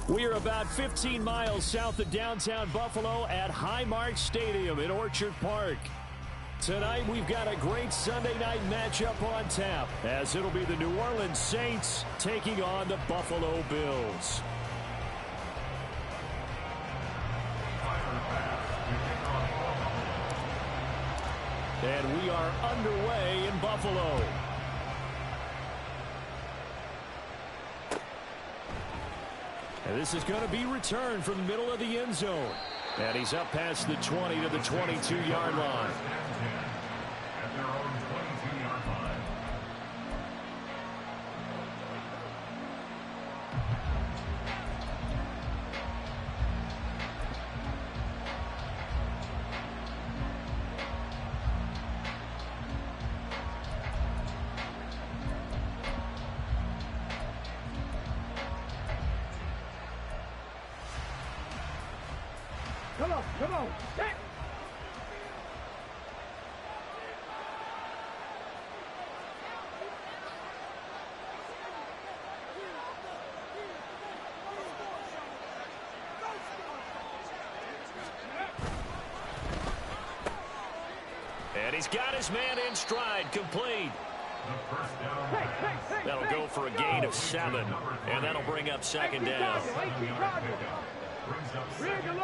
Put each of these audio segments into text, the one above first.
We are about 15 miles south of downtown Buffalo at Highmark Stadium in Orchard Park. Tonight, we've got a great Sunday night matchup on tap, as it'll be the New Orleans Saints taking on the Buffalo Bills. And we are underway in Buffalo. And this is going to be returned from the middle of the end zone. And he's up past the 20 to the 22-yard line. At their own 22-yard line. Come on. Hey. And he's got his man in stride, complete. That'll go for a gain of 7, and that'll bring up second down.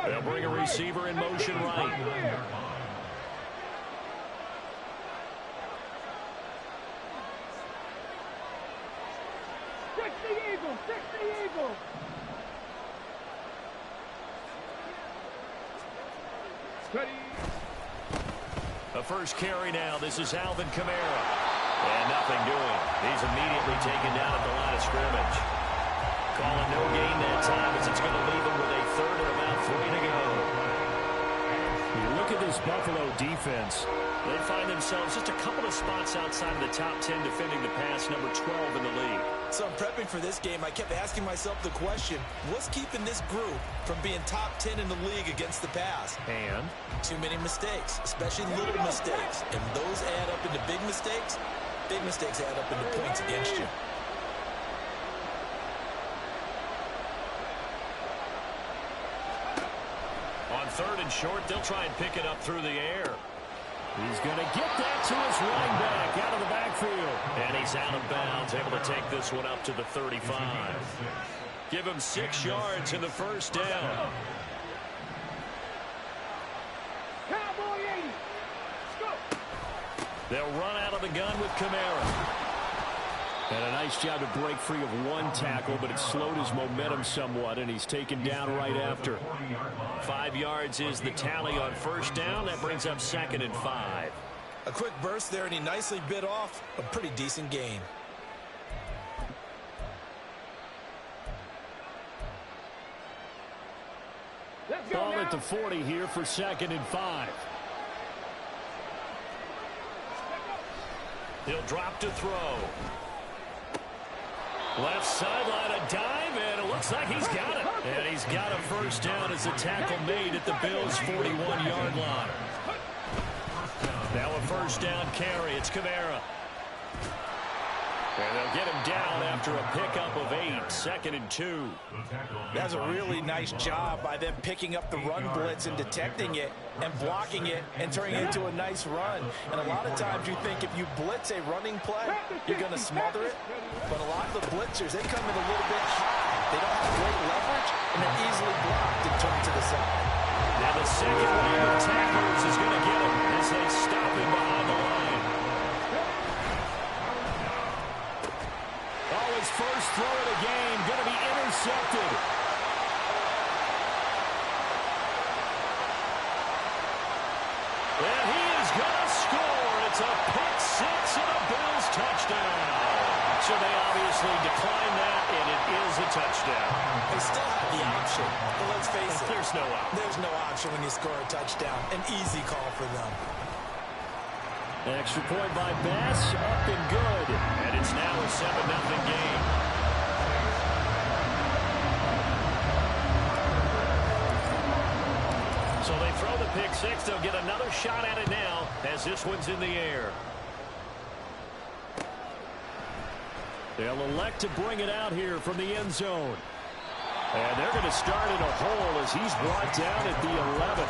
They'll bring a receiver in motion right. Fix the Eagle. Steady. A first carry now. This is Alvin Kamara. And nothing doing. He's immediately taken down at the line of scrimmage. Calling no gain that time as it's going to leave him with a third and about 3 to go. You look at this Buffalo defense. They find themselves just a couple of spots outside of the top 10 defending the pass, number 12 in the league. So I'm prepping for this game. I kept asking myself the question, what's keeping this group from being top 10 in the league against the pass? And? Too many mistakes, especially little mistakes. And those add up into big mistakes. Big mistakes add up into points against you. On third and short, they'll try and pick it up through the air. He's going to get that to his running back out of the backfield. And he's out of bounds, able to take this one up to the 35. Give him 6 yards in the first down. Cowboy 80. Go. They'll run out of the gun with Kamara. And a nice job to break free of one tackle, but it slowed his momentum somewhat, and he's taken down right after. 5 yards is the tally on first down. That brings up second and 5. A quick burst there, and he nicely bit off a pretty decent gain. Ball at the 40 here for second and 5. He'll drop to throw. Left sideline, a dive, and it looks like he's got it. And he's got a first down as the tackle made at the Bills' 41-yard line. Now a first down carry. It's Kamara. And they'll get him down after a pickup of 8, second and 2. That's a really nice job by them picking up the run blitz and detecting it and blocking it and turning it into a nice run. And a lot of times you think if you blitz a running play, you're going to smother it. But a lot of the blitzers, they come in a little bit high. They don't have great leverage, and they're easily blocked and turned to the side. Now the second wave of tacklers is going to get him as they stop him behind the line. Oh, his first throw of the game going to be intercepted. And he is going to score. It's a pick six and a Bills touchdown. So they obviously declined that, and it is a touchdown. They still have the option, but let's face it. There's no option. There's no option when you score a touchdown. An easy call for them. Extra point by Bass, up and good. And it's now a 7-0 game. So they throw the pick six. They'll get another shot at it now as this one's in the air. They'll elect to bring it out here from the end zone. And they're going to start in a hole as he's brought down at the 11.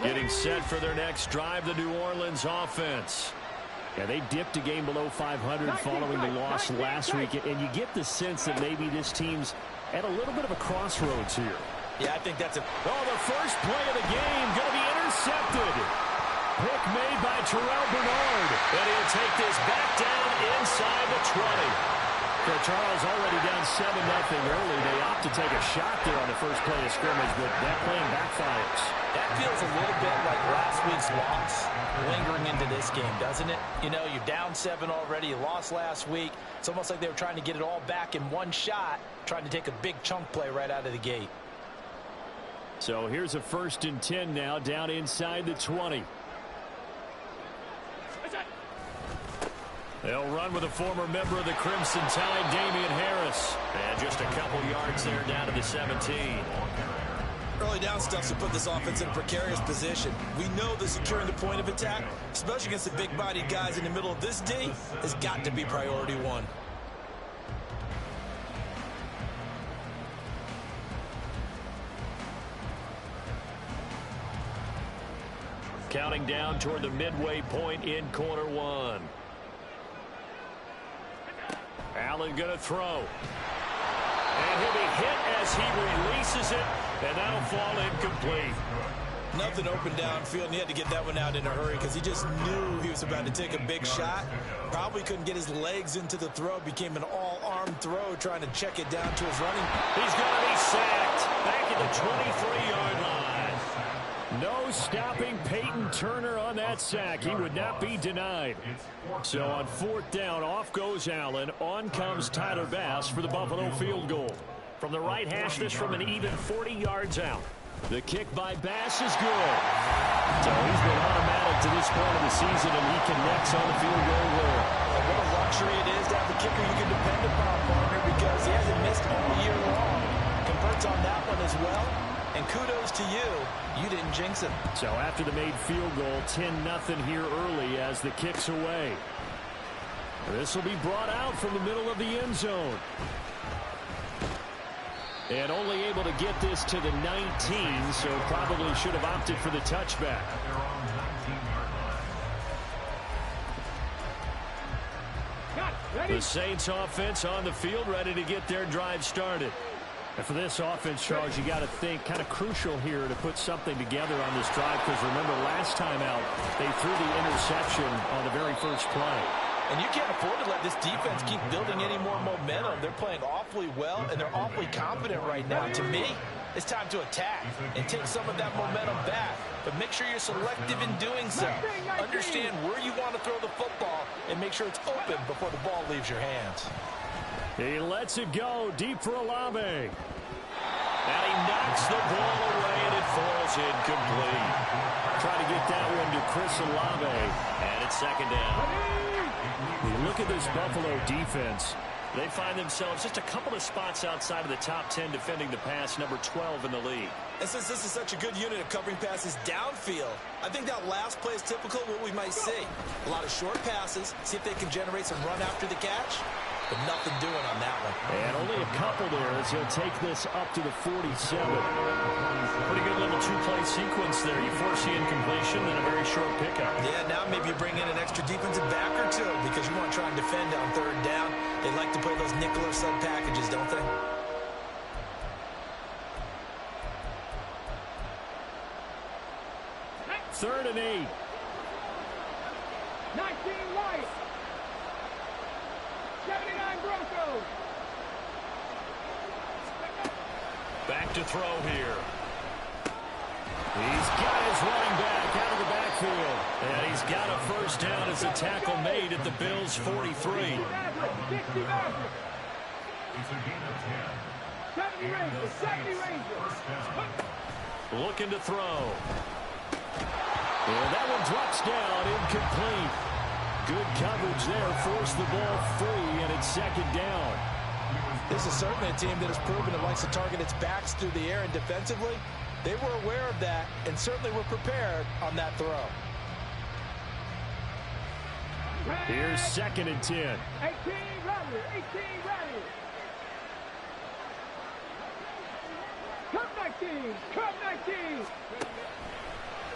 Getting set for their next drive, the New Orleans offense. Yeah, they dipped a game below 500 following the loss last week, and you get the sense that maybe this team's at a little bit of a crossroads here. Yeah, I think that's a... Oh, the first play of the game going to be intercepted. Pick made by Terrell Bernard. And he'll take this back down inside the 20. So Charles already down 7-0 early. They opt to take a shot there on the first play of scrimmage, but that plan backfires. That feels a little bit like last week's loss lingering into this game, doesn't it? You know, you're down 7 already. You lost last week. It's almost like they were trying to get it all back in one shot, trying to take a big chunk play right out of the gate. So here's a 1st and 10 now, down inside the 20. They'll run with a former member of the Crimson Tide, Damian Harris. And just a couple yards there down to the 17. Early down stuff to put this offense in a precarious position. We know that securing the point of attack, especially against the big-bodied guys in the middle of this D, has got to be priority one. Counting down toward the midway point in quarter one. Allen going to throw. And he'll be hit as he releases it, and that'll fall incomplete. Nothing open downfield, and he had to get that one out in a hurry because he just knew he was about to take a big shot. Probably couldn't get his legs into the throw. Became an all-arm throw trying to check it down to his running. He's going to be sacked back at the 23-yard line. No stopping Peyton Turner on that sack. He would not be denied. So on 4th down, off goes Allen. On comes Tyler Bass for the Buffalo field goal. From the right hash, this from an even 40 yards out. The kick by Bass is good. So he's been automatic to this point of the season, and he connects on the field goal there. And what a luxury it is to have a kicker you can depend upon, partner, because he hasn't missed all year long. Converts on that one as well. And kudos to you. You didn't jinx him. So after the made field goal, 10-0 here early as the kick's away. This will be brought out from the middle of the end zone. And only able to get this to the 19, so probably should have opted for the touchback. The Saints offense on the field, ready to get their drive started. And for this offense, Charles, you got to think kind of crucial here to put something together on this drive, because remember last time out they threw the interception on the very first play. And you can't afford to let this defense keep building any more momentum. They're playing awfully well, and they're awfully confident right now. To me, it's time to attack and take some of that momentum back. But make sure you're selective in doing so. Understand where you want to throw the football and make sure it's open before the ball leaves your hands. He lets it go deep for Olave. And he knocks the ball away, and it falls incomplete. Try to get that one to Chris Olave, and it's 2nd down. You look at this Buffalo defense. They find themselves just a couple of spots outside of the top 10 defending the pass, number 12 in the league. And since this is such a good unit of covering passes downfield, I think that last play is typical of what we might see. A lot of short passes, see if they can generate some run after the catch. But nothing doing on that one. And only a couple there as he'll take this up to the 47. Pretty good little two-play sequence there. You force the incompletion, then a very short pickup. Yeah, now maybe you bring in an extra defensive back or two because you want to try and defend on 3rd down. They like to play those nickel or sub packages, don't they? Third and 8. 19 White. 79 Broncos. Back to throw here. He's got his running back out of the backfield. And he's got a 1st down as a tackle made at the Bills' 43. 60 Maverick. 70 Rangers. 70 Rangers. Looking to throw. And that one drops down, incomplete. Good coverage there, forced the ball free, and it's second down. This is certainly a team that has proven it likes to target its backs through the air, and defensively, they were aware of that and certainly were prepared on that throw. Here's second and 10. 18 ready, 18 ready. Come 19, come 19.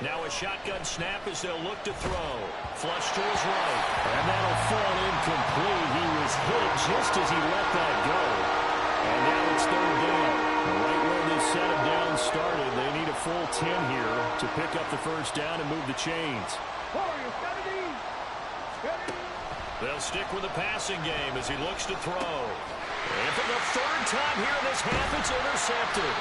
Now a shotgun snap as they'll look to throw. Flush to his right. And that'll fall incomplete. He was hit just as he let that go. And now it's third down. Right where this set of downs started, they need a full 10 here to pick up the first down and move the chains. They'll stick with the passing game as he looks to throw. And for the third time here in this half, it's intercepted.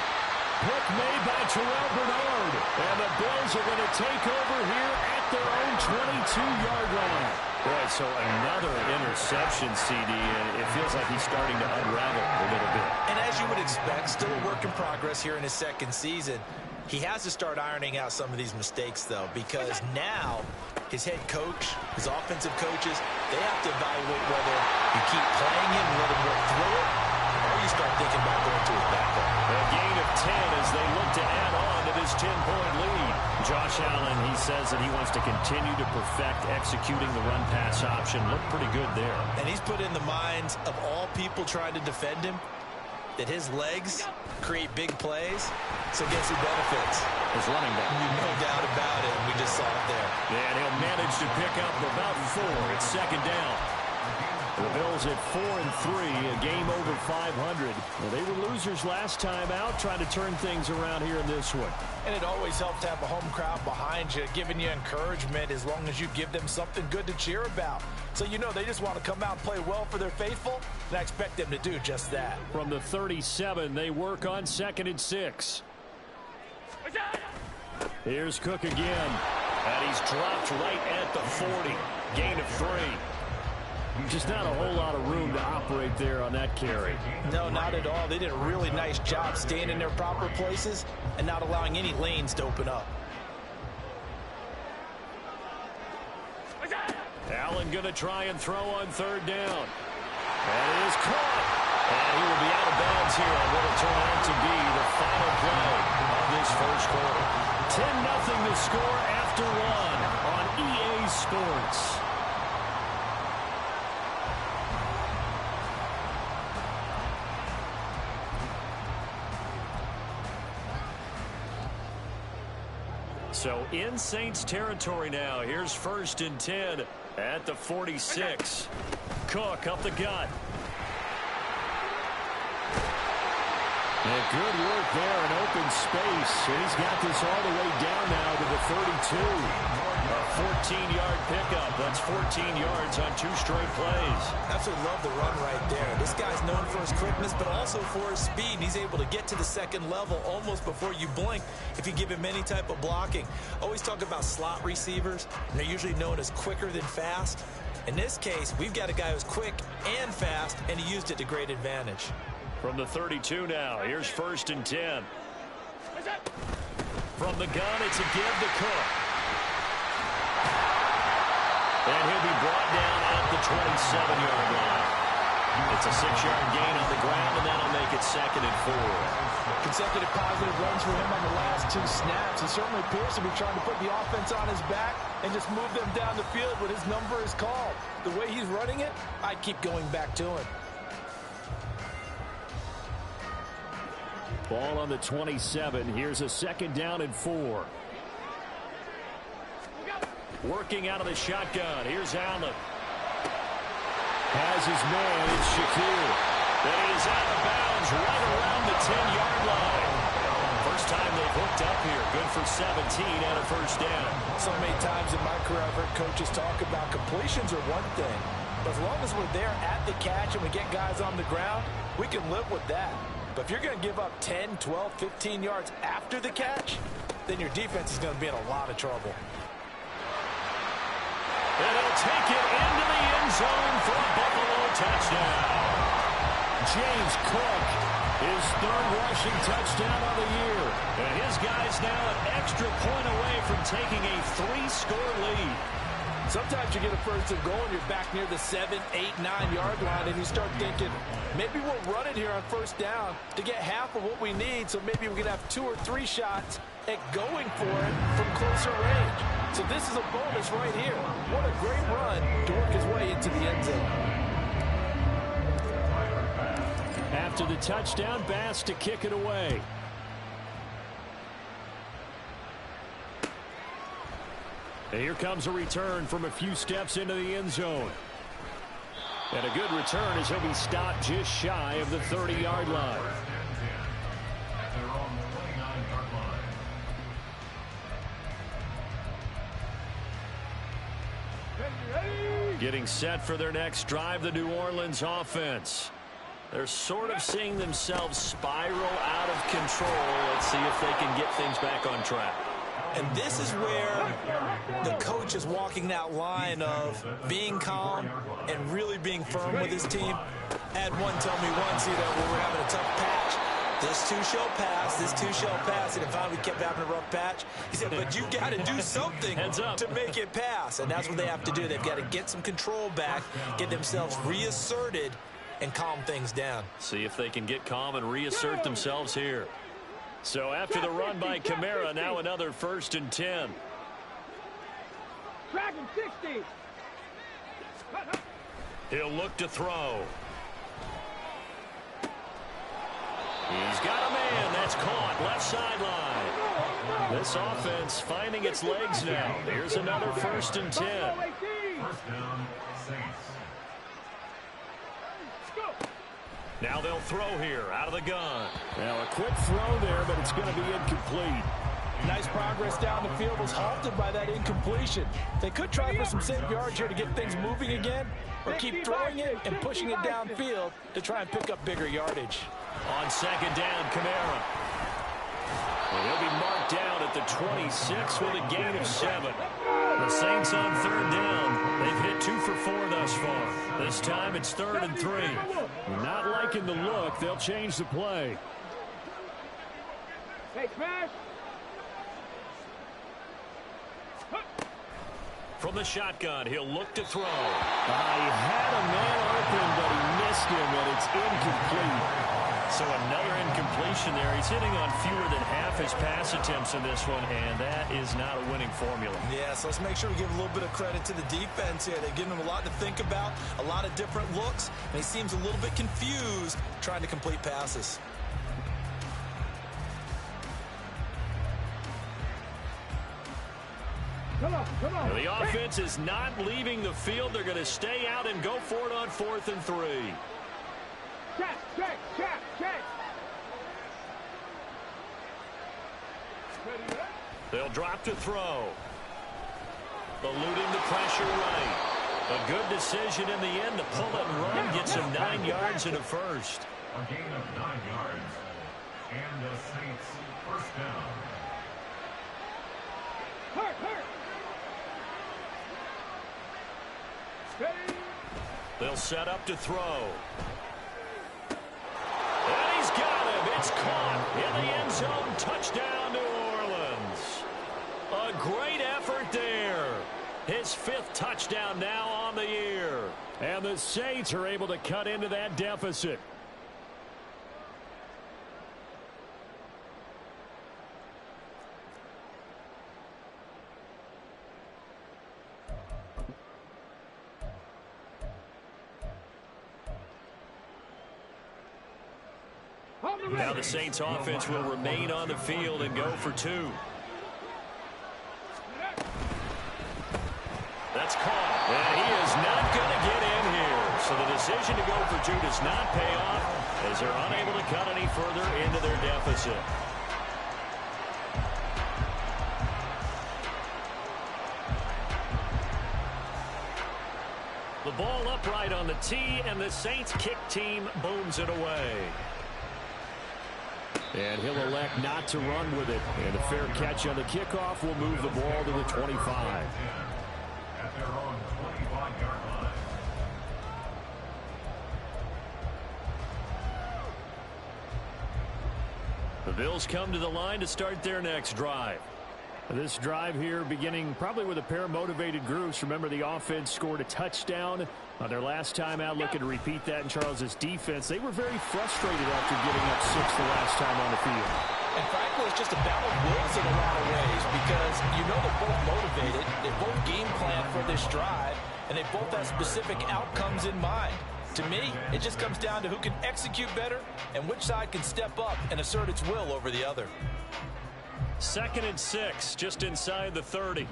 Pick made by Terrell Bernard. And the Bills are going to take over here at their own 22-yard line. Boy, so another interception, CD, and it feels like he's starting to unravel a little bit. And as you would expect, still a work in progress here in his second season. He has to start ironing out some of these mistakes, though, because now his head coach, his offensive coaches, they have to evaluate whether you keep playing him and let him work through it, or you start thinking about going to his backup. A gain of 10 as they look to add on to this 10-point lead. Josh Allen, he says that he wants to continue to perfect executing the run-pass option. Looked pretty good there. And he's put in the minds of all people trying to defend him that his legs create big plays. So guess who benefits? His running back. No doubt about it. We just saw it there. And he'll manage to pick up about 4. It's second down. The Bills at 4-3, a game over 500. Well, they were losers last time out, trying to turn things around here in this one. And it always helps to have a home crowd behind you, giving you encouragement as long as you give them something good to cheer about. So you know they just want to come out and play well for their faithful, and I expect them to do just that. From the 37, they work on 2nd and 6. Here's Cook again, and he's dropped right at the 40. Gain of 3. Just not a whole lot of room to operate there on that carry. No, not at all. They did a really nice job staying in their proper places and not allowing any lanes to open up. Allen going to try and throw on 3rd down. And it is caught. And he will be out of bounds here on what will turn out to be the final play of this first quarter. 10-0 to score after 1 on EA Sports. So in Saints territory now. Here's 1st and 10 at the 46. Cook up the gut. And good work there in open space. And he's got this all the way down now to the 32. A 14-yard pickup. That's 14 yards on 2 straight plays. Absolutely love the run right there. This guy's known for his quickness, but also for his speed. And he's able to get to the 2nd level almost before you blink if you give him any type of blocking. Always talk about slot receivers, and they're usually known as quicker than fast. In this case, we've got a guy who's quick and fast, and he used it to great advantage. From the 32 now, here's 1st and 10. From the gun, it's a give to Cook. And he'll be brought down at the 27-yard line. It's a 6-yard gain on the ground, and that'll make it 2nd and 4. Consecutive positive runs for him on the last 2 snaps. He certainly appears to be trying to put the offense on his back and just move them down the field when his number is called. The way he's running it, I'd keep going back to him. Ball on the 27. Here's a 2nd down and 4. Working out of the shotgun. Here's Allen. Has his man. It's Shakir. That is out of bounds right around the 10-yard line. First time they've hooked up here. Good for 17 and a 1st down. So many times in my career I've heard coaches talk about completions are one thing. But as long as we're there at the catch and we get guys on the ground, we can live with that. But if you're going to give up 10, 12, 15 yards after the catch, then your defense is going to be in a lot of trouble. And he'll take it into the end zone for a Buffalo touchdown. James Cook, his third rushing touchdown of the year. And his guys now an extra point away from taking a 3-score lead. Sometimes you get a first and goal and you're back near the 7, 8, 9-yard line, and you start thinking, maybe we'll run it here on first down to get half of what we need, so maybe we can have 2 or 3 shots at going for it from closer range. So this is a bonus right here. What a great run to work his way into the end zone. After the touchdown, Bass to kick it away. And here comes a return from a few steps into the end zone. And a good return as he'll be stopped just shy of the 30-yard line. They're on the 29-yard line. Getting set for their next drive, the New Orleans offense. They're sort of seeing themselves spiral out of control. Let's see if they can get things back on track. And this is where the coach is walking that line of being calm and really being firm with his team. I had one tell me once, when we were having a tough patch, this too shall pass, this too shall pass. And finally we kept having a rough patch. He said, but you got to do something to make it pass. And that's what they have to do. They've got to get some control back, get themselves reasserted, and calm things down. See if they can get calm and reassert themselves here. So after the run by Kamara, now another 1st and 10. Dragon 60. He'll look to throw. He's got a man. That's caught. Left sideline. This offense finding its legs now. Here's another 1st and 10. First down, Saints. Now they'll throw here out of the gun. Now a quick throw there, but it's going to be incomplete. Nice progress down the field was halted by that incompletion. They could try for some safe yards here to get things moving again, or keep throwing it and pushing it downfield to try and pick up bigger yardage. On 2nd down, Kamara. Well, he'll be marked down at the 26 with a gain of 7. The Saints on 3rd down. They've hit 2 for 4 thus far. This time it's 3rd and 3. Not liking the look. They'll change the play. Hey, smash. From the shotgun, he'll look to throw. He had a man open, but he missed him, and it's incomplete. So another incompletion there. He's hitting on fewer than half his pass attempts in this one, and that is not a winning formula. Yeah, so let's make sure we give a little bit of credit to the defense here. They've given him a lot to think about, a lot of different looks, and he seems a little bit confused trying to complete passes. Come on. The offense is not leaving the field. They're going to stay out and go for it on 4th and 3. Check. They'll drop to throw. Eluding the pressure right. A good decision in the end to pull and run. Gets him 9 yards and a first. A gain of 9 yards. And the Saints first down. Hurt. They'll set up to throw. And he's got him. It's caught in the end zone. Touchdown, New Orleans. A great effort there. His 5th touchdown now on the year. And the Saints are able to cut into that deficit. Now the Saints offense will remain on the field and go for 2. That's caught. And he is not going to get in here. So the decision to go for 2 does not pay off as they're unable to cut any further into their deficit. The ball upright on the tee, and the Saints kick team booms it away. And he'll elect not to run with it. And a fair catch on the kickoff will move the ball to the 25. At their own 25-yard line. Bills come to the line to start their next drive. This drive here beginning probably with a pair of motivated groups. Remember, the offense scored a touchdown on their last time out, looking to repeat that in Charles's defense. They were very frustrated after giving up 6 the last time on the field. And frankly, it's just a battle of wills in a lot of ways because you know they're both motivated. They both game plan for this drive, and they both have specific outcomes in mind. To me, it just comes down to who can execute better and which side can step up and assert its will over the other. 2nd and 6, just inside the 30.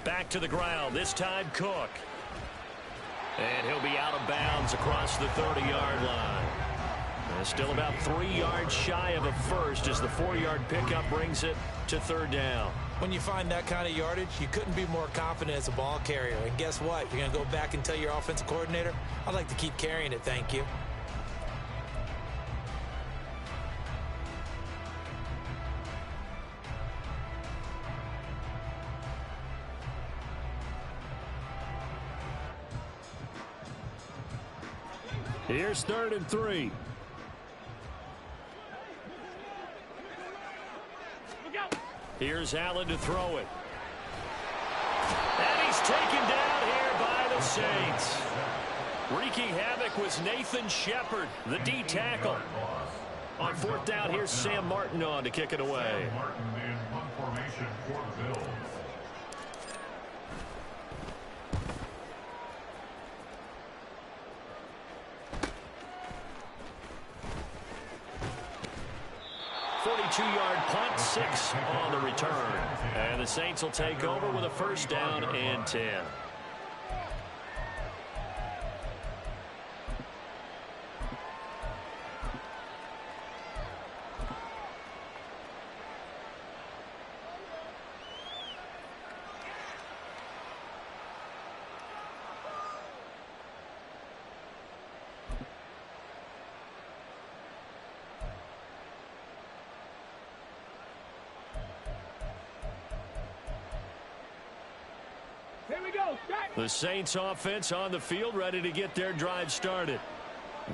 Back to the ground, this time Cook. And he'll be out of bounds across the 30-yard line. And still about 3 yards shy of a first as the 4-yard pickup brings it to 3rd down. When you find that kind of yardage, you couldn't be more confident as a ball carrier. And guess what? You're going to go back and tell your offensive coordinator, I'd like to keep carrying it, thank you. Here's 3rd and 3. Here's Allen to throw it. And he's taken down here by the Saints. Wreaking havoc was Nathan Shepard, the D tackle. On 4th down, here's Sam Martin on to kick it away. Sam Martin in punt formation for the Bills. Two-yard punt, 6 on the return. And the Saints will take over with a 1st down and 10. The Saints offense on the field, ready to get their drive started.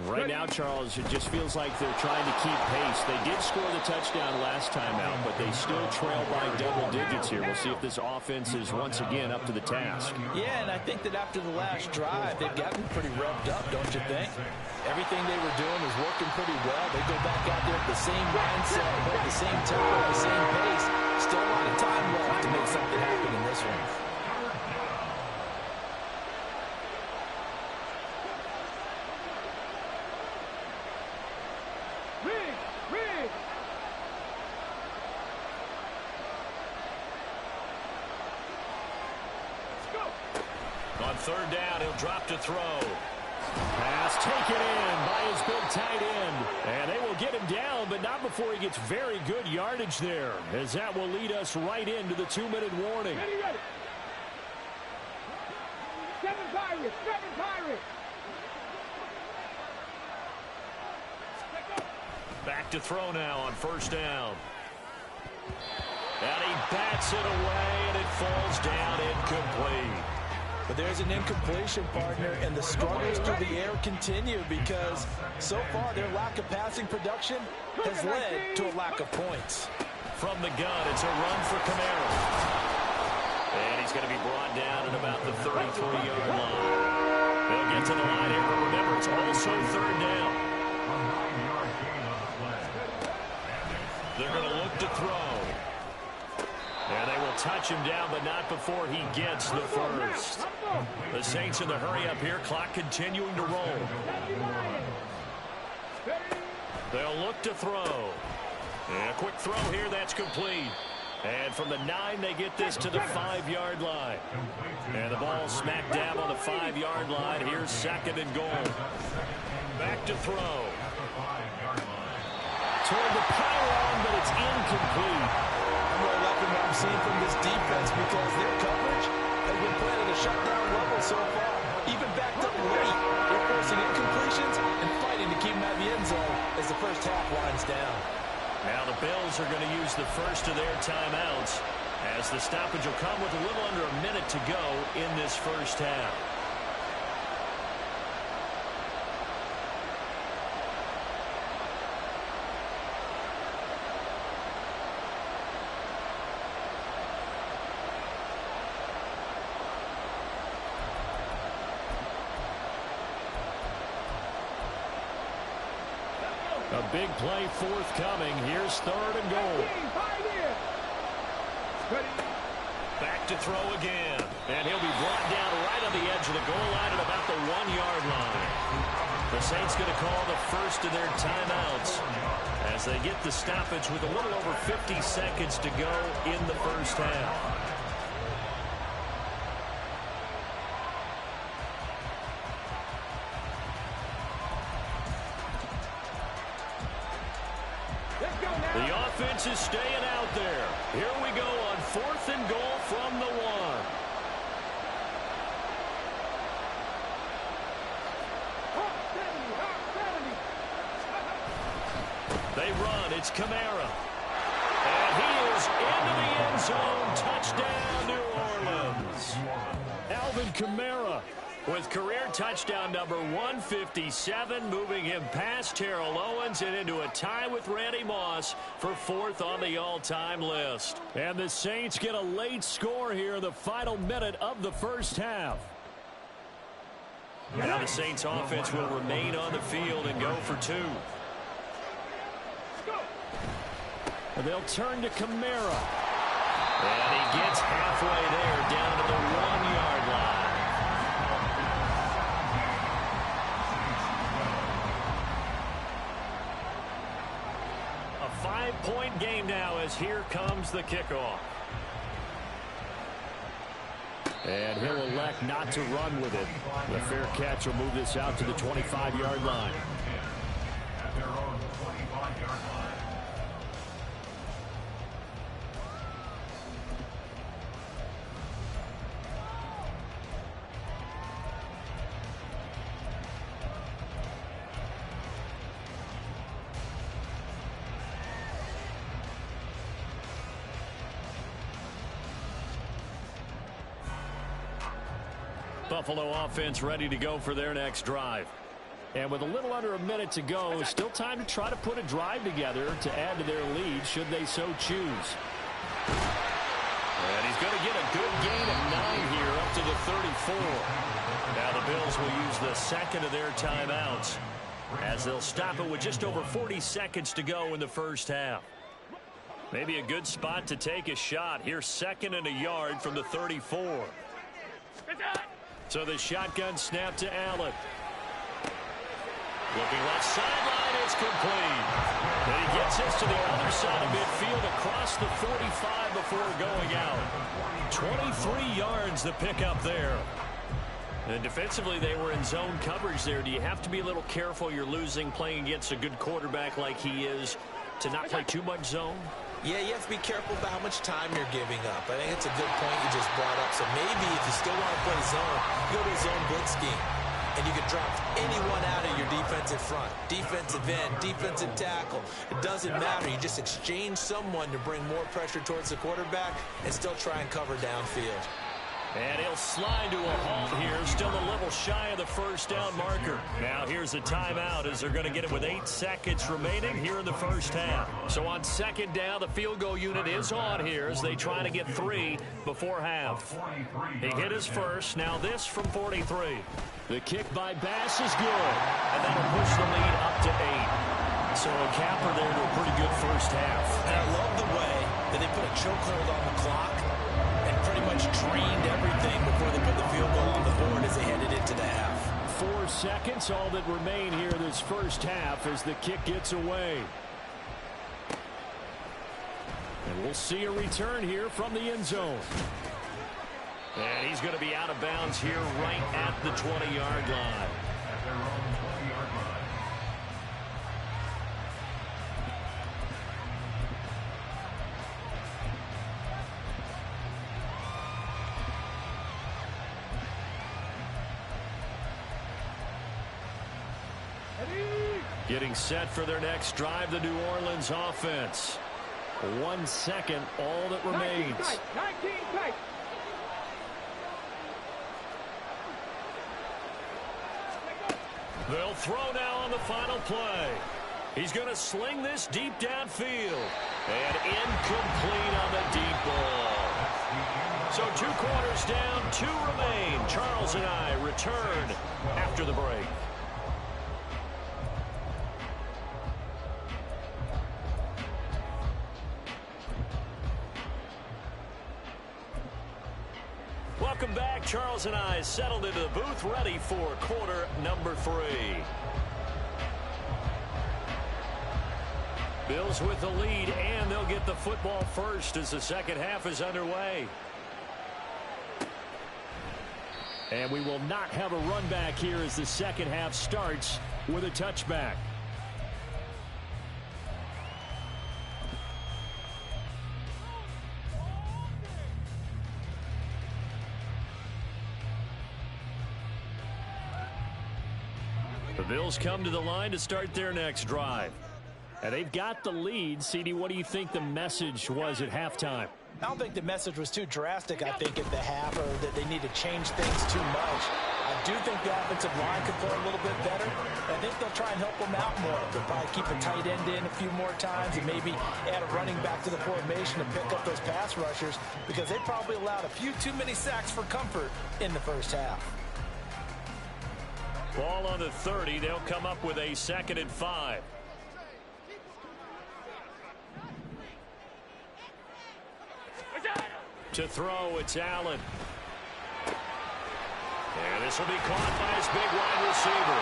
Right now, Charles, it just feels like they're trying to keep pace. They did score the touchdown last time out, but they still trail by double digits here. We'll see if this offense is once again up to the task. Yeah, and I think that after the last drive, they've gotten pretty revved up, don't you think? Everything they were doing was working pretty well. They go back out there with the same mindset, hold the same tempo, the same pace. Still a lot of time left to make something happen in this one. On 3rd down, he'll drop to throw. Pass taken in by his big tight end. And they will get him down, but not before he gets very good yardage there, as that will lead us right into the 2-minute warning. Ready. 7 Pirates, 7 Pirates. Back to throw now on 1st down. And he bats it away, and it falls down incomplete. But there's an incompletion, partner, and the struggles through the air continue because so far their lack of passing production has led to a lack of points. From the gun, it's a run for Kamara. And he's going to be brought down at about the 33-yard line. They'll get to the line here, but remember, it's also 3rd down. They're going to look to throw. And they will touch him down, but not before he gets the first. The Saints in the hurry up here, clock continuing to roll. They'll look to throw. And a quick throw here, that's complete. And from the 9, they get this to the 5-yard line. And the ball smack dab on the 5-yard line. Here's 2nd and goal. Back to throw. Toward the pylon, but it's incomplete. I'm really liking what I'm seeing from this defense because their coverage has been playing at a shutdown level so far. Even backed up late, they're forcing incompletions and fighting to keep them out of the end zone as the first half winds down. Now the Bills are going to use the first of their timeouts as the stoppage will come with a little under a minute to go in this first half. A big play forthcoming. Here's 3rd and goal. Back to throw again. And he'll be brought down right on the edge of the goal line at about the 1-yard line. The Saints going to call the first of their timeouts as they get the stoppage with a little over 50 seconds to go in the first half. The offense is staying out there. Here we go on 4th and goal from the 1. They run. It's Kamara. And he is into the end zone. Touchdown, New Orleans. Alvin Kamara with career touchdown number 157, moving him past Terrell Owens and into a tie with Randy Moss for 4th on the all-time list. And the Saints get a late score here in the final minute of the first half. Now the Saints offense will remain on the field and go for 2. And they'll turn to Kamara. And he gets halfway there down to the 1-yard line. A 5-point game now as here comes the kickoff. And he'll elect not to run with it. The fair catch will move this out to the 25-yard line. At their own 25-yard line. Buffalo offense ready to go for their next drive. And with a little under a minute to go, still time to try to put a drive together to add to their lead should they so choose. And he's going to get a good gain of 9 here up to the 34. Now the Bills will use the second of their timeouts as they'll stop it with just over 40 seconds to go in the first half. Maybe a good spot to take a shot. Here's 2nd and a yard from the 34. So the shotgun snap to Allen. Looking left sideline, it's complete. And he gets this to the other side of midfield across the 45 before going out. 23 yards the pickup there. And defensively, they were in zone coverage there. Do you have to be a little careful you're losing playing against a good quarterback like he is to not play too much zone? Yeah, you have to be careful about how much time you're giving up. I think it's a good point you just brought up. So maybe if you still want to play zone, you go to a zone blitz scheme. And you can drop anyone out of your defensive front. Defensive end, defensive tackle. It doesn't matter. You just exchange someone to bring more pressure towards the quarterback and still try and cover downfield. And he'll slide to a halt here. Still a little shy of the first down marker. Now here's a timeout as they're going to get it with 8 seconds remaining here in the first half. So on 2nd down, the field goal unit is on here as they try to get 3 before half. He hit his first. Now this from 43. The kick by Bass is good. And that'll push the lead up to 8. So a capper there to a pretty good first half. And I love the way that they put a chokehold on the clock and pretty much drained everything before they put the field goal on the board as they headed into the half. 4 seconds, all that remain here this first half as the kick gets away. And we'll see a return here from the end zone. And he's going to be out of bounds here right at the 20-yard line. At their own 20-yard line. Getting set for their next drive, the New Orleans offense. 1 second, all that remains. 19 tight. They'll throw now on the final play. He's going to sling this deep downfield. And incomplete on the deep ball. So 2 quarters down, 2 remain. Charles and I return after the break. Calls and eyes settled into the booth, ready for quarter number 3. Bills with the lead, and they'll get the football first as the second half is underway. And we will not have a run back here as the second half starts with a touchback. The Bills come to the line to start their next drive. And they've got the lead. CD, what do you think the message was at halftime? I don't think the message was too drastic, I think, at the half, or that they need to change things too much. I do think the offensive line could play a little bit better. I think they'll try and help them out more. They'll probably keep a tight end in a few more times and maybe add a running back to the formation to pick up those pass rushers, because they probably allowed a few too many sacks for comfort in the first half. Ball on the 30. They'll come up with a 2nd and 5. To throw, it's Allen. And this will be caught by his big wide receiver.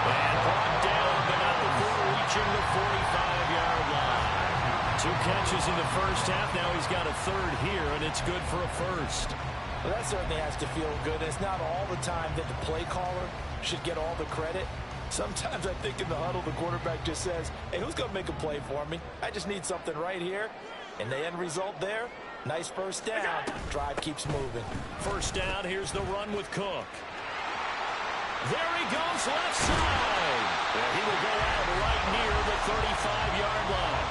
And brought down, but not before reaching the 45-yard line. 2 catches in the first half. Now he's got a 3rd here, and it's good for a 1st. Well, that certainly has to feel good. It's not all the time that the play caller should get all the credit. Sometimes I think in the huddle, the quarterback just says, hey, who's going to make a play for me? I just need something right here. And the end result there, nice first down. Drive keeps moving. First down, here's the run with Cook. There he goes, left side. And he will go out right near the 35-yard line.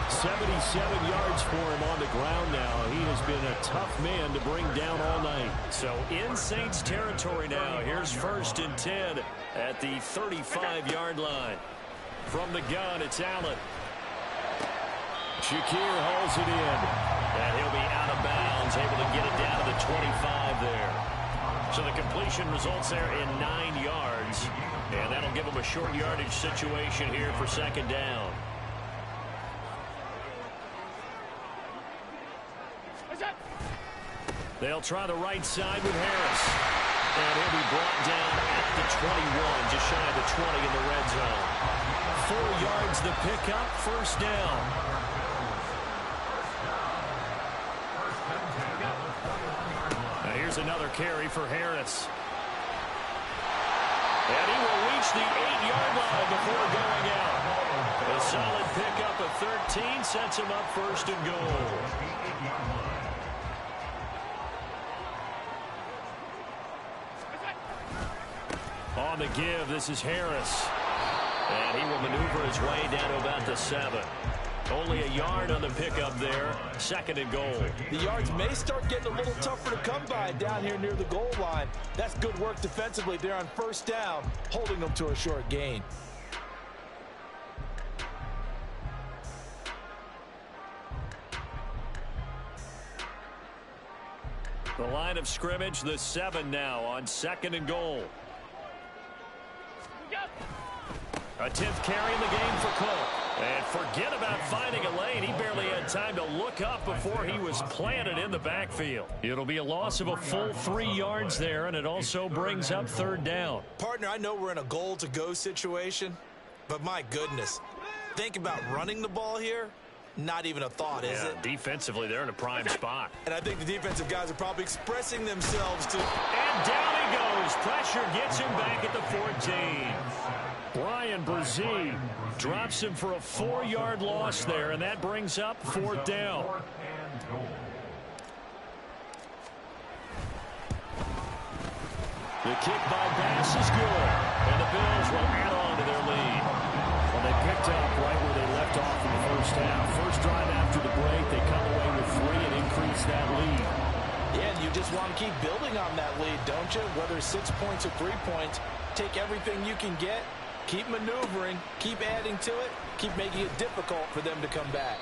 77 yards for him on the ground now. He has been a tough man to bring down all night. So in Saints territory now. Here's 1st and 10 at the 35-yard line. From the gun, it's Allen. Shakir holds it in. And he'll be out of bounds, able to get it down to the 25 there. So the completion results there in 9 yards. And that'll give him a short yardage situation here for 2nd down. They'll try the right side with Harris. And he'll be brought down at the 21, just shy of the 20 in the red zone. 4 yards the pickup, 1st down. Now here's another carry for Harris. And he will reach the 8-yard line before going out. A solid pickup of 13 sets him up 1st and goal. On the give, this is Harris. And he will maneuver his way down to about the 7. Only a yard on the pickup there. 2nd and goal. The yards may start getting a little tougher to come by down here near the goal line. That's good work defensively there on 1st down, holding them to a short gain. The line of scrimmage, the 7 now on 2nd and goal. A 10th carry in the game for Cook. And forget about finding a lane. He barely had time to look up before he was planted in the backfield. It'll be a loss of a full 3 yards there, and it also brings up 3rd down. Partner, I know we're in a goal-to-go situation, but my goodness, think about running the ball here. Not even a thought, is it? Defensively, they're in a prime spot. And I think the defensive guys are probably expressing themselves to... And down he goes. Pressure gets him back at the 14. Brian Brzee drops him for a 4-yard loss there, and that brings up 4th down. The kick by Bass is good, and the Bills will add on to their lead. Well, they picked up right where they left off in the first half. First drive after the break, they come away with 3 and increase that lead. Yeah, and you just want to keep building on that lead, don't you? Whether it's 6 points or 3 points, take everything you can get. Keep maneuvering, keep adding to it, keep making it difficult for them to come back.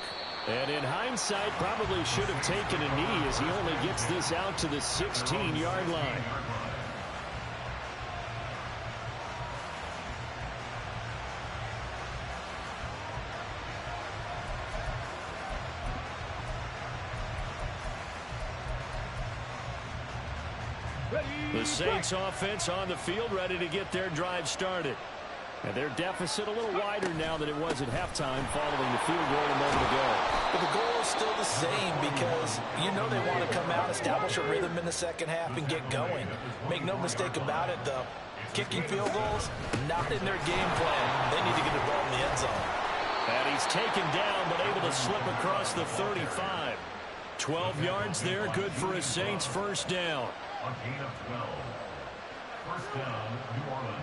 And in hindsight, probably should have taken a knee as he only gets this out to the 16-yard line. The Saints offense on the field, ready to get their drive started. And their deficit a little wider now than it was at halftime following the field goal a moment ago. But the goal is still the same because you know they want to come out, establish a rhythm in the second half, and get going. Make no mistake about it, though. Kicking field goals, not in their game plan. They need to get the ball in the end zone. And he's taken down, but able to slip across the 35. 12 yards there, good for a Saints first down. A gain of 12. First down, New Orleans.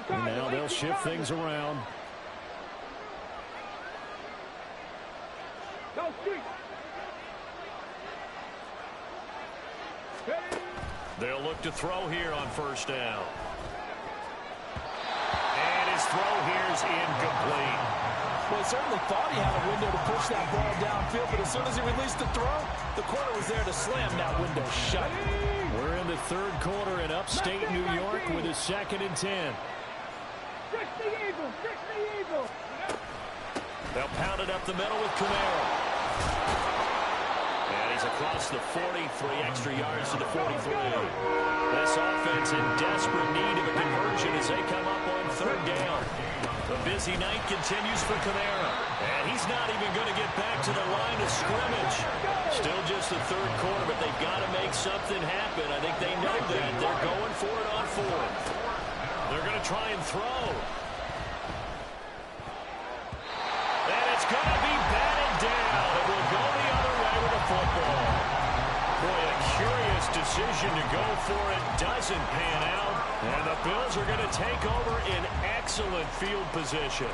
And now they'll shift things around. They'll look to throw here on first down. And his throw here is incomplete. Well, he certainly thought he had a window to push that ball downfield, but as soon as he released the throw, the corner was there to slam that window shut. We're in the third quarter in upstate New York with a 2nd and 10. They'll pound it up the middle with Camaro. And he's across the 40, 3 extra yards to the 43. This offense in desperate need of a conversion as they come up on third down. The busy night continues for Camaro. And he's not even going to get back to the line of scrimmage. Still just the third quarter, but they've got to make something happen. I think they know that. They're going for it on fourth. They're going to try and throw. And it's going to be batted down. It will go the other way with the football. Boy, a curious decision to go for it. Doesn't pan out. And the Bills are going to take over in excellent field position.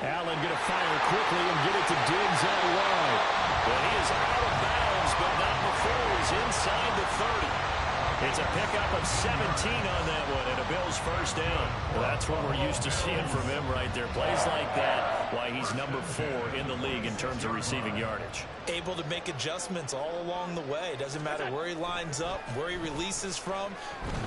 Allen going to fire quickly and get it to Diggs out wide. But he is out of bounds, but not before he's inside the 30. It's a pickup of 17 on that one and a Bills first down. Well, that's what we're used to seeing from him right there. Plays like that, why he's number 4 in the league in terms of receiving yardage. Able to make adjustments all along the way. Doesn't matter where he lines up, where he releases from.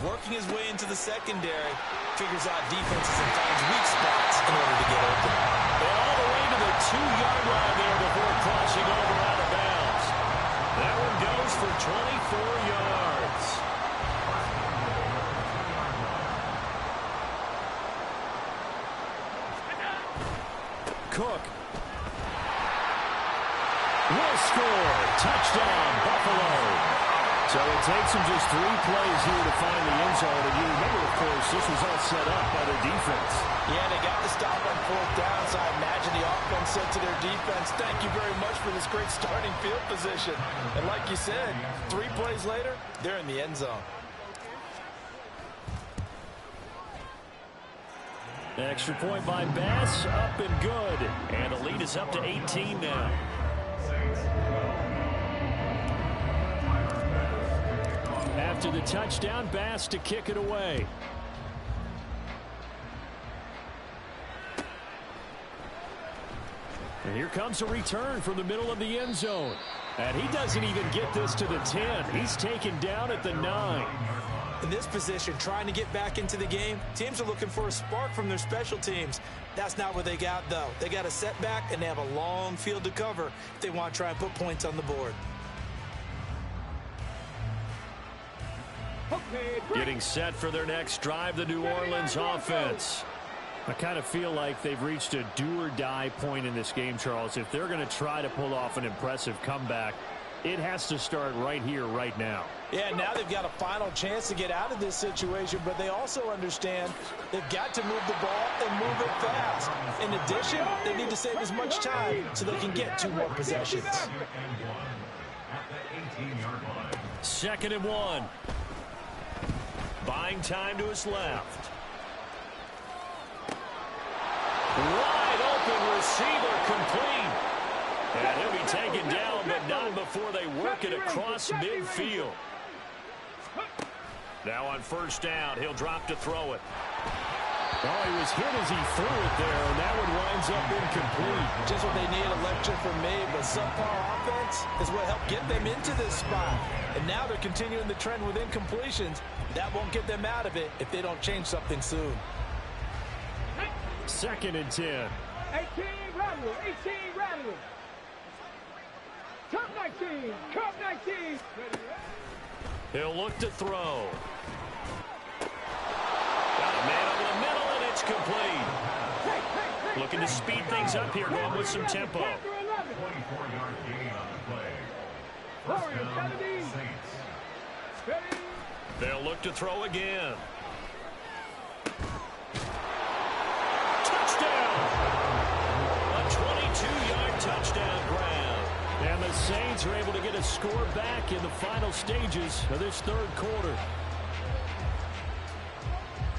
Working his way into the secondary. Figures out defenses and finds weak spots in order to get open. And all the way to the 2-yard line there before crossing over out of bounds. That one goes for 24 yards. Cook will score. Touchdown, Buffalo. So it takes them just 3 plays here to find the end zone. And you remember, of course, this was all set up by their defense. Yeah, they got the stop on fourth down, so I imagine the offense said to their defense, thank you very much for this great starting field position. And like you said, 3 plays later, they're in the end zone. Extra point by Bass, up and good. And the lead is up to 18 now. After the touchdown, Bass to kick it away. And here comes a return from the middle of the end zone. And he doesn't even get this to the 10. He's taken down at the 9. In this position, trying to get back into the game, teams are looking for a spark from their special teams. That's not what they got, though. They got a setback, and they have a long field to cover if they want to try and put points on the board. Getting set for their next drive, the New Orleans offense. I kind of feel like they've reached a do-or-die point in this game, Charles. If they're going to try to pull off an impressive comeback, it has to start right here, right now. Yeah, now they've got a final chance to get out of this situation, but they also understand they've got to move the ball and move it fast. In addition, they need to save as much time so they can get 2 more possessions. 2nd and 1. Buying time to his left. Wide open receiver complete. And he'll be taken down, but not before they work it across midfield. Now on first down, he'll drop to throw it. Oh, he was hit as he threw it there, and that one winds up incomplete. Just what they need, a lecture from me, but subpar offense is what helped get them into this spot. And now they're continuing the trend with incompletions. That won't get them out of it if they don't change something soon. 2nd and 10. 18 Rattle, 18 Rattle. Cup 19, Cup 19. He'll look to throw. Got a man over the middle, and it's complete. Looking to speed things up here, going with some tempo. 24-yard gain on the play. First down, Saints. They'll look to throw again. Touchdown! A 22-yard touchdown grab. And the Saints are able to get a score back in the final stages of this 3rd quarter.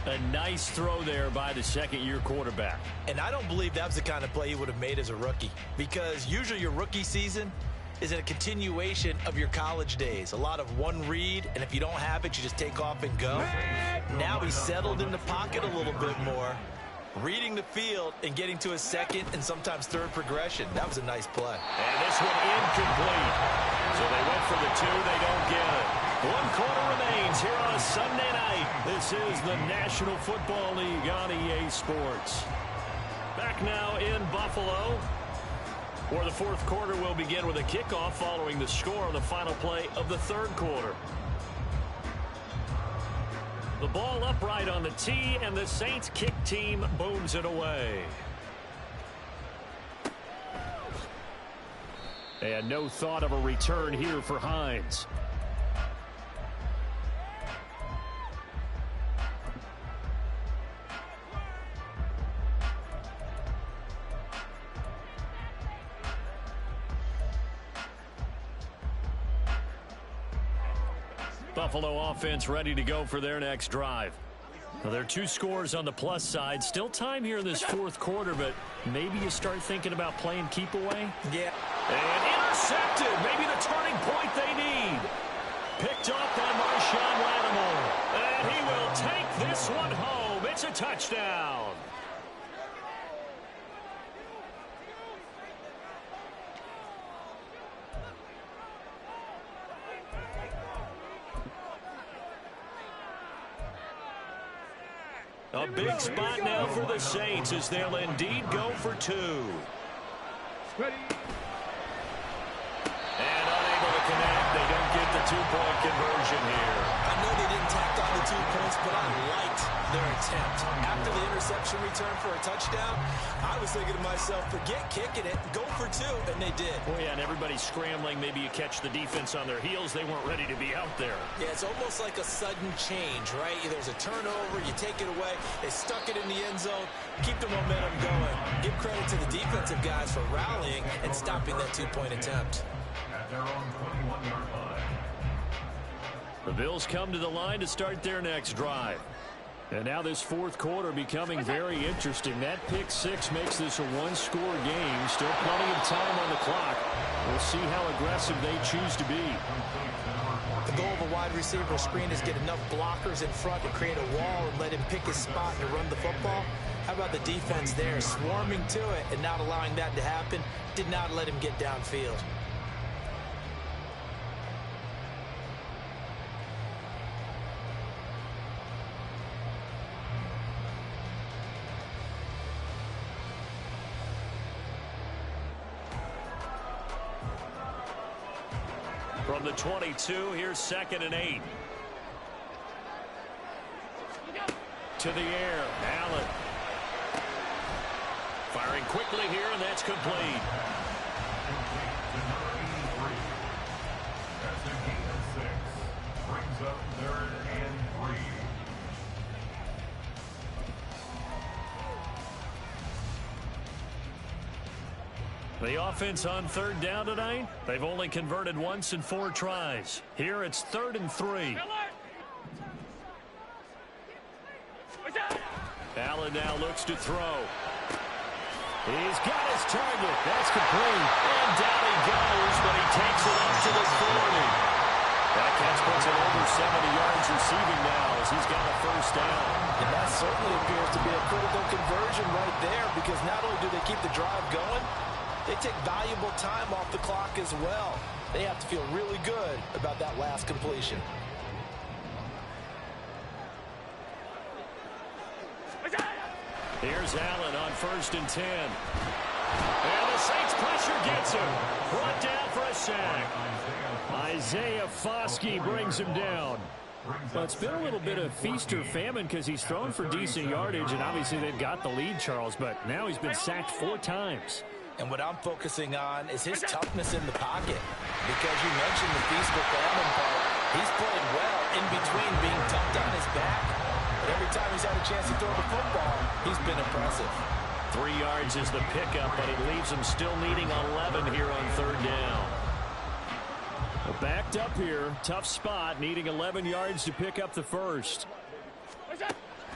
A nice throw there by the 2nd-year quarterback. And I don't believe that was the kind of play he would have made as a rookie, because usually your rookie season is a continuation of your college days. A lot of one read, and if you don't have it, you just take off and go. Now he's settled in the pocket a little bit more, reading the field and getting to his 2nd and sometimes 3rd progression. That was a nice play. And this one incomplete. So they went for the 2. They don't get it. 1 quarter remains here on a Sunday night. This is the National Football League on EA Sports. Back now in Buffalo, where the 4th quarter will begin with a kickoff following the score on the final play of the 3rd quarter. The ball upright on the tee, and the Saints kick team booms it away. And no thought of a return here for Hines. Buffalo offense ready to go for their next drive. Well, there are 2 scores on the plus side. Still time here in this 4th quarter, but maybe you start thinking about playing keep away. Yeah. And intercepted. Maybe the turning point they need. Picked up by Marshawn Lattimore. And he will take this one home. It's a touchdown. A big spot now for the Saints as they'll indeed go for 2. Ready. And unable to connect. They don't get the 2-point conversion here. I know they didn't tack on the 2 points, but I liked their attempt. After the interception return for a touchdown, I was thinking to myself, forget kicking it, go for 2, and they did. Oh, yeah, and everybody's scrambling. Maybe you catch the defense on their heels. They weren't ready to be out there. Yeah, it's almost like a sudden change, right? There's a turnover, you take it away, they stuck it in the end zone, keep the momentum going. Give credit to the defensive guys for rallying and stopping that 2-point attempt. At their own 21-yard line. The Bills come to the line to start their next drive. And now this 4th quarter becoming very interesting. That pick 6 makes this a 1-score game. Still plenty of time on the clock. We'll see how aggressive they choose to be. The goal of a wide receiver screen is get enough blockers in front to create a wall and let him pick his spot and run the football. How about the defense there, swarming to it and not allowing that to happen? Did not let him get downfield. From the 22, here's 2nd and 8. To the air, Allen. Firing quickly here, and that's complete. That's a gain of 6. Brings up 3rd and 3. The offense on 3rd down tonight, they've only converted once in 4 tries. Here it's 3rd and 3. Allen now looks to throw. He's got his target. That's complete. And down he goes, but he takes it up to the 40. That catch puts it over 70 yards receiving now as he's got a first down. And that certainly appears to be a critical conversion right there, because not only do they keep the drive going, they take valuable time off the clock as well. They have to feel really good about that last completion. Here's Allen on 1st and 10. And the Saints pressure gets him. Brought down for a sack. Isaiah Foskey brings him down. Well, it's been a little bit of feast or famine because he's thrown for decent yardage, and obviously they've got the lead, Charles, but now he's been sacked 4 times. And what I'm focusing on is his toughness in the pocket, because you mentioned the feast or famine part. He's played well in between being tucked on his back, but every time he's had a chance to throw the football, he's been impressive. 3 yards is the pickup, but it leaves him still needing 11 here on 3rd down. Backed up here, tough spot, needing 11 yards to pick up the first.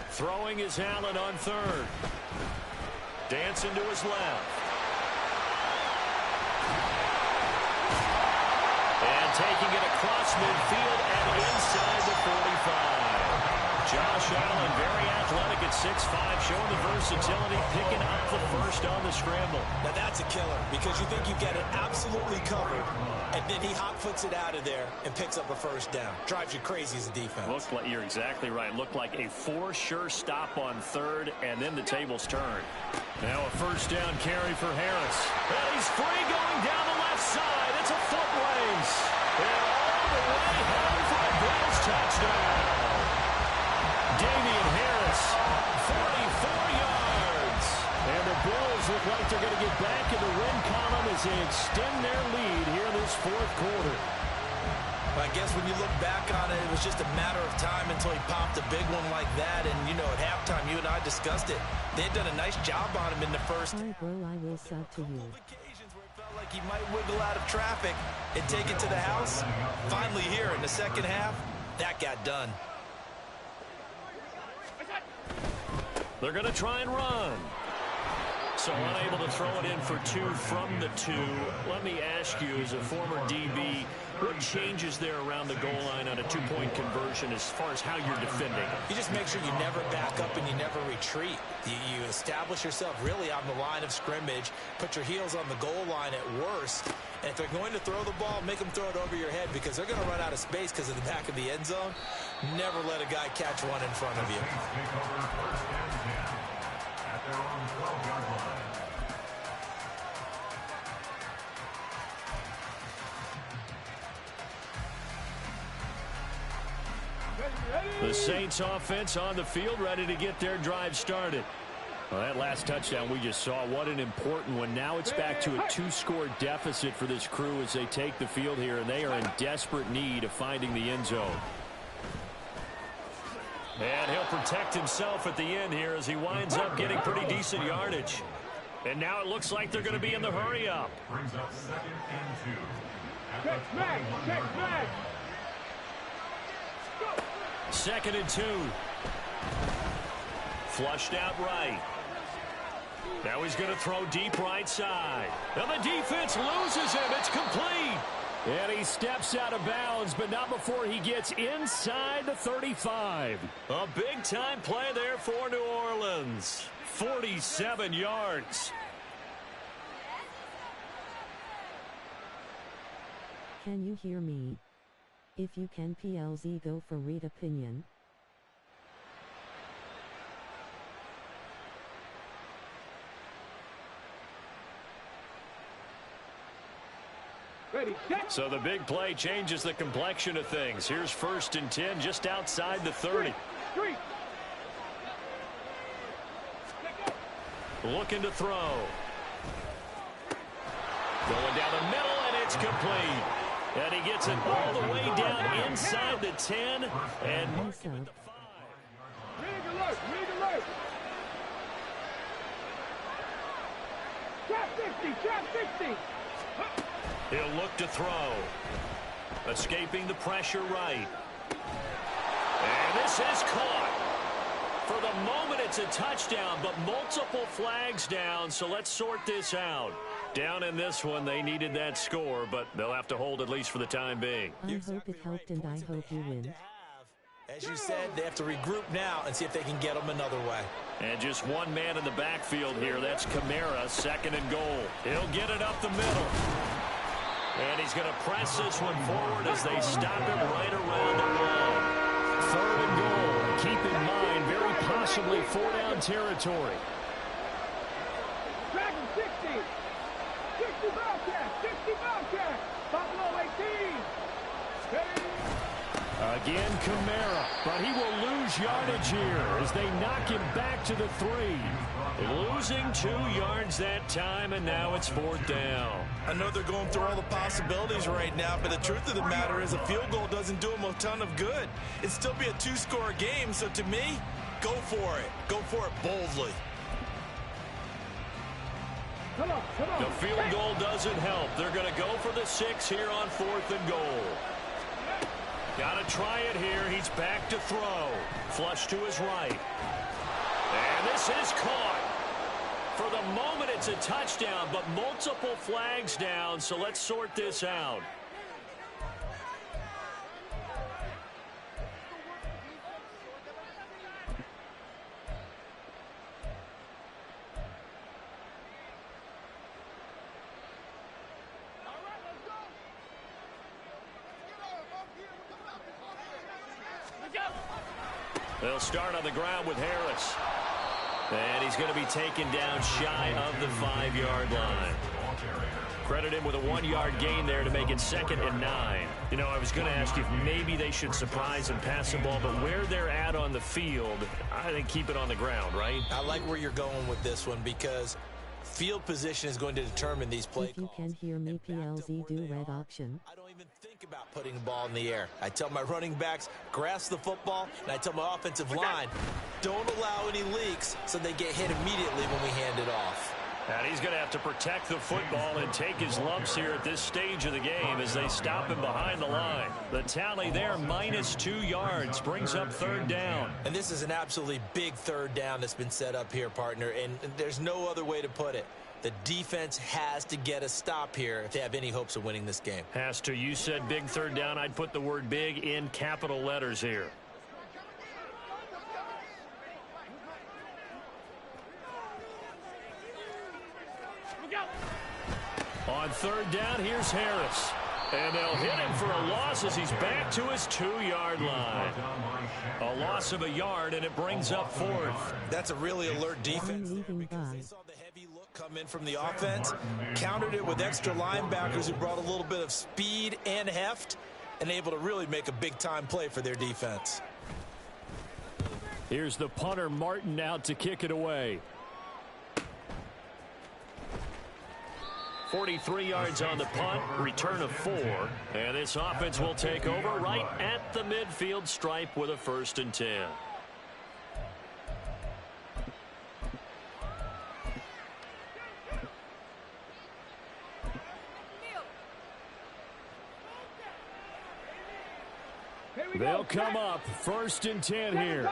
Throwing is Allen on 3rd. Dancing to his left. And taking it across midfield and inside the 45. Josh Allen, very athletic at 6'5", showing the versatility, picking up the first on the scramble. Now that's a killer, because you think you've got it absolutely covered, and then he hot-foots it out of there and picks up a first down. Drives you crazy as a defense. Looked like, you're exactly right. Looked like a for-sure stop on 3rd, and then the tables turned. Now a first down carry for Harris. And he's free going down the left side. It's a foot race. And all the way home for a Bills touchdown. Damian Harris, 44 yards. And the Bills look like they're going to get back in the win column as they extend their lead here in this 4th quarter. I guess when you look back on it, it was just a matter of time until he popped a big one like that. And, you know, at halftime, you and I discussed it. They had done a nice job on him in the first. Hi, bro, I will sub to you. Occasions where it felt like he might wiggle out of traffic and take it to the house. Finally here in the second half, that got done. They're going to try and run. So unable to throw it in for 2 from the 2. Let me ask you, as a former DB, what changes there around the goal line on a 2-point conversion as far as how you're defending? You just make sure you never back up and you never retreat. You establish yourself really on the line of scrimmage, put your heels on the goal line at worst, and if they're going to throw the ball, make them throw it over your head, because they're going to run out of space because of the back of the end zone. Never let a guy catch one in front of you. Take over 1st and 10 at their own 12-yard line. The Saints offense on the field, ready to get their drive started. Well, that last touchdown we just saw, what an important one. Now it's back to a 2-score deficit for this crew as they take the field here, and they are in desperate need of finding the end zone. And he'll protect himself at the end here as he winds up getting pretty decent yardage. And now it looks like they're going to be in the hurry-up. Brings up 2nd and 2. Check back, check back. 2nd and 2. Flushed out right. Now he's going to throw deep right side. Now the defense loses him. It's complete. And he steps out of bounds, but not before he gets inside the 35. A big-time play there for New Orleans. 47 yards. Can you hear me? If you can, PLZ, go for read opinion. Ready, set. So the big play changes the complexion of things. Here's 1st and 10 just outside the 30. Three. Looking to throw. Going down the middle, and it's complete. And he gets it all the way down inside the 10. And Nice up. Rig alert, rig alert. Trap 50, trap 50. he'll look to throw. Escaping the pressure right. And this is caught. For the moment, it's a touchdown, but multiple flags down, so let's sort this out. Down in this one, they needed that score, but they'll have to hold at least for the time being. I hope it helped and I hope you win. As you said, they have to regroup now and see if they can get them another way. And just one man in the backfield here. That's Kamara, 2nd and goal. He'll get it up the middle. And he's going to press this one forward as they stop him right around the wall. 3rd and goal. Keep in mind, very possibly 4-down territory. Dragon 60. 60 Bobcat. 60 Bobcat. Buffalo 18. Again, Kamara, but he will lose yardage here as they knock him back to the 3. Losing 2 yards that time, and now it's 4th down. I know they're going through all the possibilities right now, but the truth of the matter is a field goal doesn't do them a ton of good. It'd still be a 2-score game, so to me, go for it. Go for it boldly. Come on. The field goal doesn't help. They're going to go for the 6 here on 4th and goal. Got to try it here. He's back to throw. Flush to his right. And this is caught. For the moment, it's a touchdown, but multiple flags down, so let's sort this out. They'll start on the ground with Harris. And he's going to be taken down shy of the 5-yard line. Credit him with a 1-yard gain there to make it 2nd and 9. You know, I was going to ask you if maybe they should surprise and pass the ball, but where they're at on the field, I think keep it on the ground, right? I like where you're going with this one because field position is going to determine these play If you calls. can hear me, PLZ do red option. I don't even think about putting the ball in the air. I tell my running backs, grasp the football, and I tell my offensive line, don't allow any leaks so they get hit immediately when we hand it off. And he's going to have to protect the football and take his lumps here at this stage of the game as they stop him behind the line. The tally there, minus 2 yards, brings up 3rd down. And this is an absolutely big 3rd down that's been set up here, partner, and there's no other way to put it. The defense has to get a stop here if they have any hopes of winning this game. Has to. You said big 3rd down. I'd put the word big in capital letters here. On 3rd down, here's Harris. And they'll hit him for a loss as he's back to his 2-yard line. A loss of a yard, and it brings up 4th. That's a really alert defense. I'm leaving Because by. they saw the heavy look come in from the offense, countered it with extra linebackers who brought a little bit of speed and heft, and able to really make a big-time play for their defense. Here's the punter, Martin, out to kick it away. 43 yards on the punt, return of 4. And this offense will take over right at the midfield stripe with a 1st and 10. They'll come up 1st and 10 here.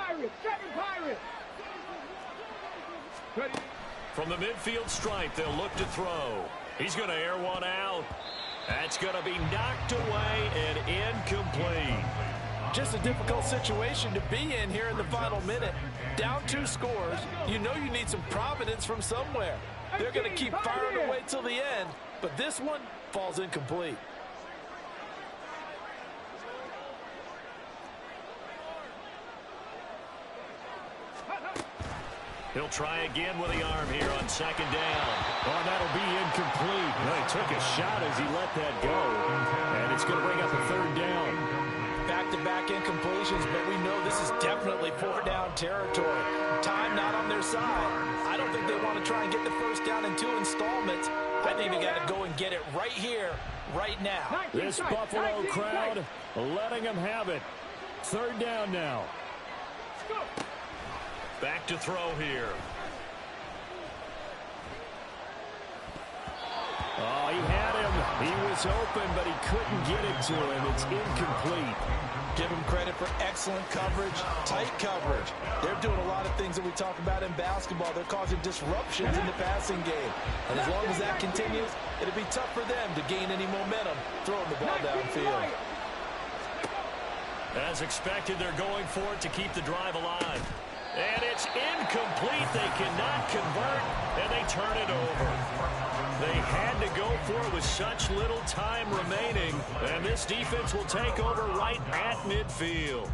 From the midfield stripe, they'll look to throw. He's going to air one out. That's going to be knocked away and incomplete. Just a difficult situation to be in here in the final minute. Down 2 scores. You know you need some providence from somewhere. They're going to keep firing away till the end, but this one falls incomplete. He'll try again with the arm here on 2nd down. Oh, that'll be incomplete. Well, he took a shot as he let that go, and it's going to bring up a 3rd down. Back-to-back incompletions, but we know this is definitely 4-down territory. Time not on their side. I don't think they want to try and get the 1st down in 2 installments. I think they got to go and get it right here, right now. This Buffalo crowd letting them have it. 3rd down now. Back to throw here. Oh, he had him. He was open, but he couldn't get it to him. It's incomplete. Give him credit for excellent coverage, tight coverage. They're doing a lot of things that we talk about in basketball. They're causing disruptions in the passing game. And as long as that continues, it'll be tough for them to gain any momentum throwing the ball downfield. As expected, they're going for it to keep the drive alive. And it's incomplete. They cannot convert, and they turn it over. They had to go for it with such little time remaining, and this defense will take over right at midfield.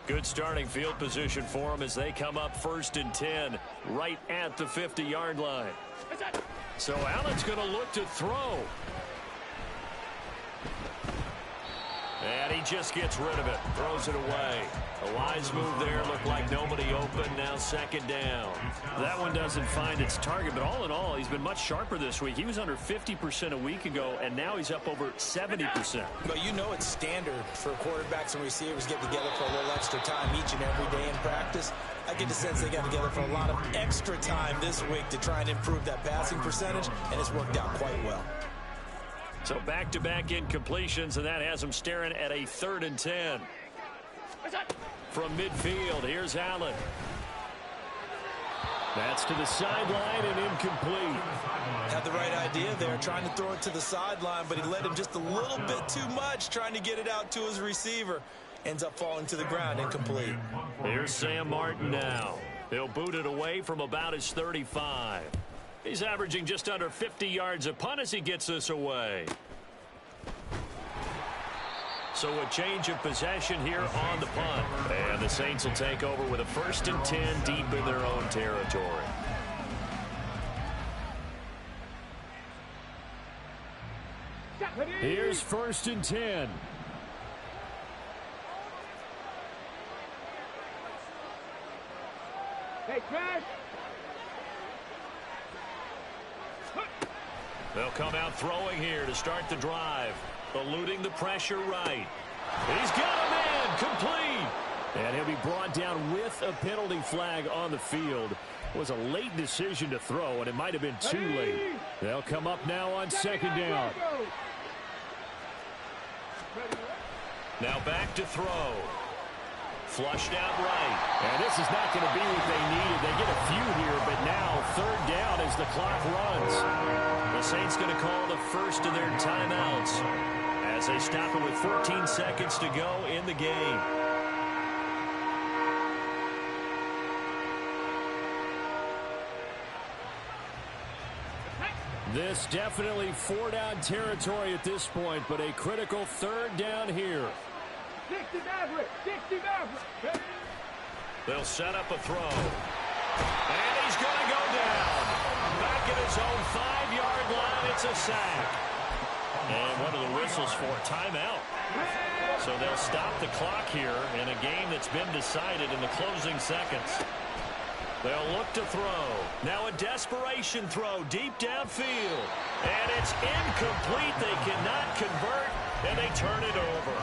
Good starting field position for them as they come up 1st and 10 right at the 50-yard line. So Allen's going to look to throw. And he just gets rid of it, throws it away. A wise move there, looked like nobody open, now 2nd down. That one doesn't find its target, but all in all, he's been much sharper this week. He was under 50% a week ago, and now he's up over 70%. But you know it's standard for quarterbacks and receivers get together for a little extra time each and every day in practice. I get the sense they got together for a lot of extra time this week to try and improve that passing percentage, and it's worked out quite well. So back-to-back incompletions, and that has them staring at a 3rd and 10. From midfield, here's Allen. That's to the sideline and incomplete. Had the right idea there, trying to throw it to the sideline, but he led him just a little bit too much, trying to get it out to his receiver. Ends up falling to the ground, incomplete. Here's Sam Martin now. He'll boot it away from about his 35. He's averaging just under 50 yards a punt as he gets this away. So a change of possession here on the punt. And the Saints will take over with a 1st and 10 deep in their own territory. Here's 1st and 10. Hey, Crash. They'll come out throwing here to start the drive. Eluding the pressure right. He's got a man complete. And he'll be brought down with a penalty flag on the field. It was a late decision to throw, and it might have been too late. They'll come up now on 2nd down. Now back to throw. Flushed out right. And this is not going to be what they needed. They get a few here, but now 3rd down as the clock runs. The Saints going to call the first of their timeouts as they stop it with 14 seconds to go in the game. This definitely 4-down territory at this point, but a critical 3rd down here. 60 Maverick, 60 Maverick. They'll set up a throw. And he's going to go down. Back at his own 5-yard line, it's a sack. And what are the whistles for? Timeout. So they'll stop the clock here in a game that's been decided in the closing seconds. They'll look to throw. Now a desperation throw deep downfield. And it's incomplete. They cannot convert, and they turn it over.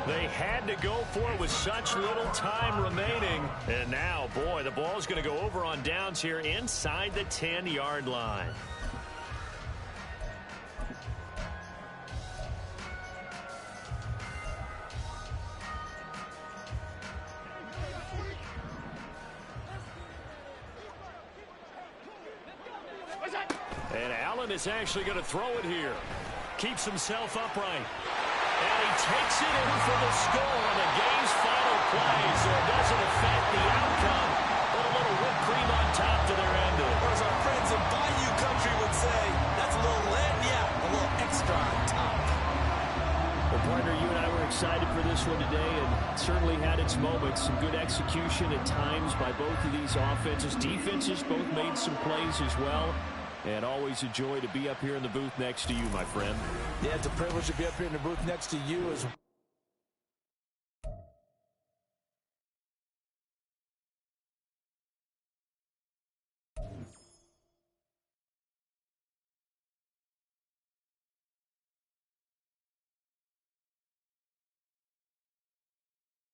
They had to go for it with such little time remaining. And now, boy, the ball's going to go over on downs here inside the 10-yard line. And Allen is actually going to throw it here. Keeps himself upright. And he takes it in for the score on the game's final play, so it doesn't affect the outcome. But a little whipped cream on top to their ending. Or as our friends in Bayou Country would say, that's a little a little extra on top. Well, partner, you and I were excited for this one today, and certainly had its moments. Some good execution at times by both of these offenses. Defenses both made some plays as well. And always a joy to be up here in the booth next to you, my friend. Yeah, it's a privilege to be up here in the booth next to you as